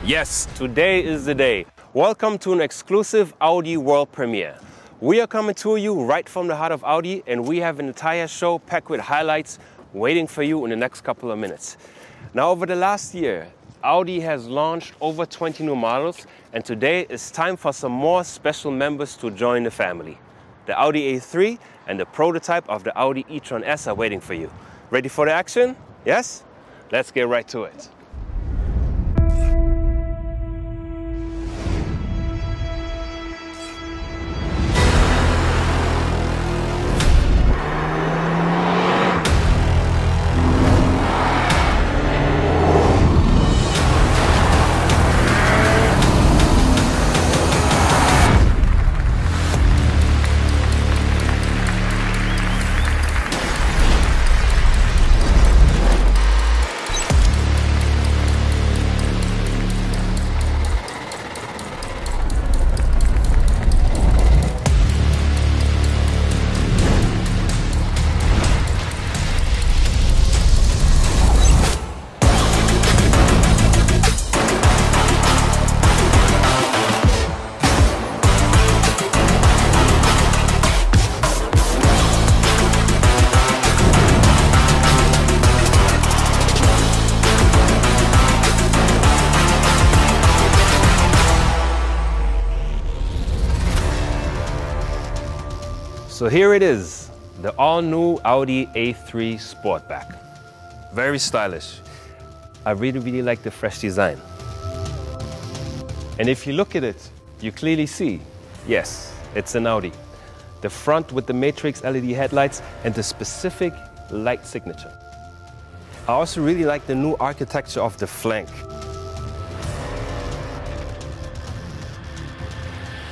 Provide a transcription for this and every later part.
Yes, today is the day. Welcome to an exclusive Audi world premiere. We are coming to you right from the heart of Audi, and we have an entire show packed with highlights waiting for you in the next couple of minutes. Now, over the last year, Audi has launched over 20 new models, and today it's time for some more special members to join the family. The Audi A3 and the prototype of the Audi E-Tron S are waiting for you. Ready for the action? Yes? Let's get right to it. So here it is, the all-new Audi A3 Sportback. Very stylish. I really like the fresh design. And if you look at it, you clearly see, yes, it's an Audi. The front with the matrix LED headlights and the specific light signature. I also really like the new architecture of the flank.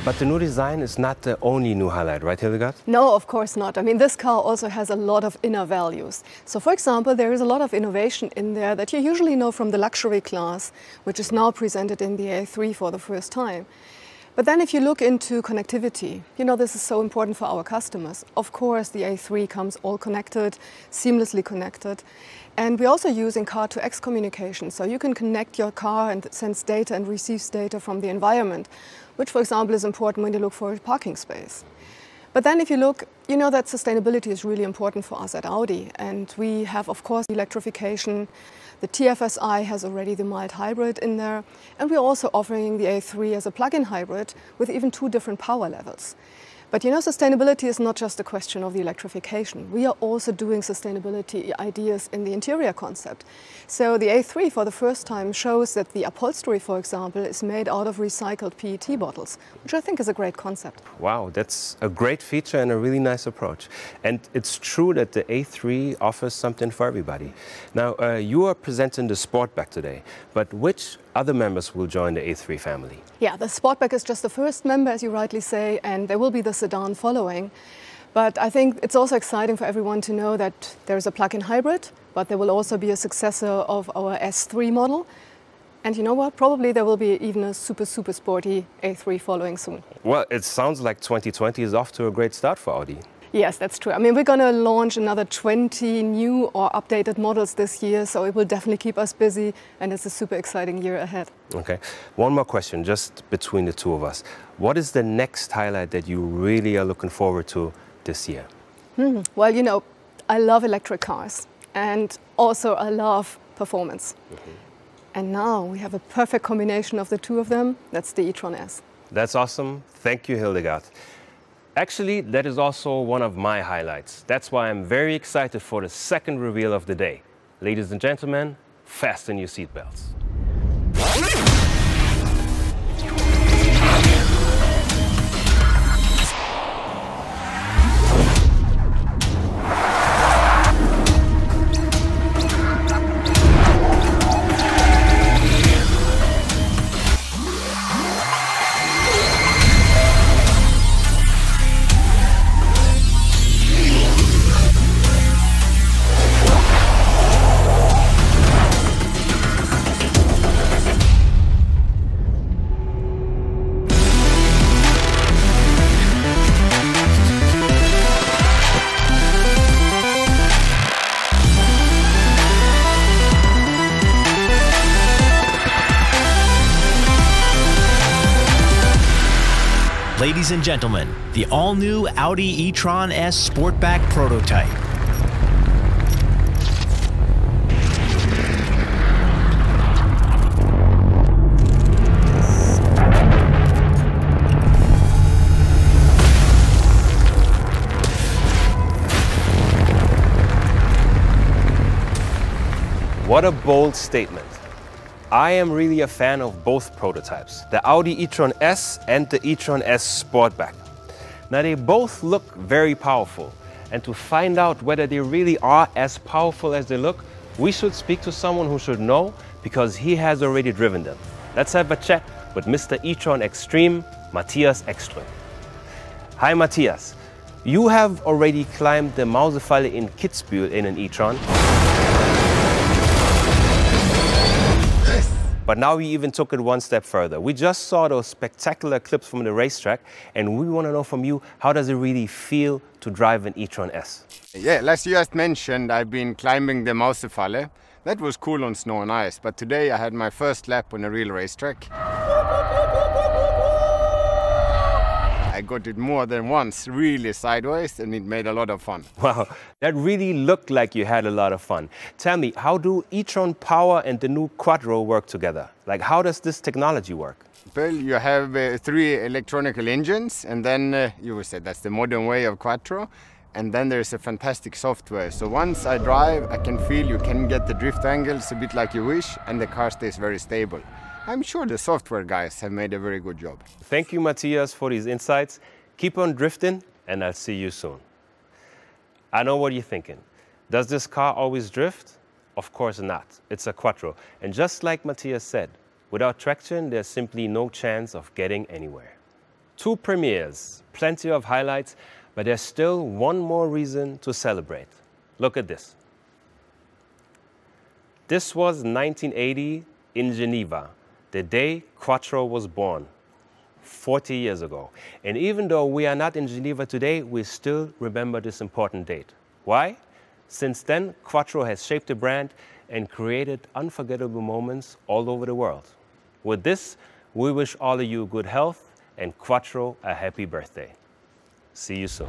But the new design is not the only new highlight, right, Hildegard? No, of course not. I mean, this car also has a lot of inner values. So, for example, there is a lot of innovation in there that you usually know from the luxury class, which is now presented in the A3 for the first time. But then if you look into connectivity, you know, this is so important for our customers. Of course, the A3 comes all connected, seamlessly connected. And we also use car-to-X communication. So you can connect your car and sends data and receives data from the environment, which, for example, is important when you look for a parking space. But then if you look, you know that sustainability is really important for us at Audi. And we have, of course, electrification. The TFSI has already the mild hybrid in there. And we're also offering the A3 as a plug-in hybrid with even 2 different power levels. But you know, sustainability is not just a question of the electrification. We are also doing sustainability ideas in the interior concept. So the A3 for the first time shows that the upholstery, for example, is made out of recycled PET bottles, which I think is a great concept. Wow, that's a great feature and a really nice approach. And it's true that the A3 offers something for everybody. Now, you are presenting the Sportback today, but which other members will join the A3 family? Yeah, the Sportback is just the first member, as you rightly say, and there will be the sedan following. But I think it's also exciting for everyone to know that there is a plug-in hybrid, but there will also be a successor of our S3 model. And you know what? Probably there will be even a super sporty A3 following soon. Well, it sounds like 2020 is off to a great start for Audi. Yes, that's true. I mean, we're going to launch another 20 new or updated models this year, so it will definitely keep us busy, and it's a super exciting year ahead. Okay. One more question, just between the two of us. What is the next highlight that you really are looking forward to this year? Well, you know, I love electric cars, and also I love performance. And now we have a perfect combination of the two of them. That's the E-Tron S. That's awesome. Thank you, Hildegard. Actually, that is also one of my highlights. That's why I'm very excited for the second reveal of the day. Ladies and gentlemen, fasten your seatbelts. Ladies and gentlemen, the all-new Audi E-Tron S Sportback prototype. What a bold statement. I am really a fan of both prototypes, the Audi E-Tron S and the E-Tron S Sportback. Now they both look very powerful, and to find out whether they really are as powerful as they look, we should speak to someone who should know because he has already driven them. Let's have a chat with Mr. E-Tron Extreme, Matthias Ekström. Hi Matthias, you have already climbed the Mausefalle in Kitzbühel in an E-Tron. But now we even took it one step further. We just saw those spectacular clips from the racetrack, and we want to know from you, how does it really feel to drive an E-Tron S? Yeah, as you just mentioned, I've been climbing the Mausefalle. That was cool on snow and ice, but today I had my first lap on a real racetrack. I got it more than once, really sideways, and it made a lot of fun. Wow, that really looked like you had a lot of fun. Tell me, how do E-Tron Power and the new Quattro work together? Like, how does this technology work? Well, you have 3 electronical engines, and then you would say that's the modern way of Quattro. And then there's a fantastic software. So once I drive, I can feel you can get the drift angles a bit like you wish, and the car stays very stable. I'm sure the software guys have made a very good job. Thank you, Matthias, for these insights. Keep on drifting, and I'll see you soon. I know what you're thinking. Does this car always drift? Of course not. It's a Quattro. And just like Matthias said, without traction, there's simply no chance of getting anywhere. 2 premieres, plenty of highlights, but there's still one more reason to celebrate. Look at this. This was 1980 in Geneva, the day Quattro was born, 40 years ago. And even though we are not in Geneva today, we still remember this important date. Why? Since then, Quattro has shaped the brand and created unforgettable moments all over the world. With this, we wish all of you good health and Quattro a happy birthday. See you soon.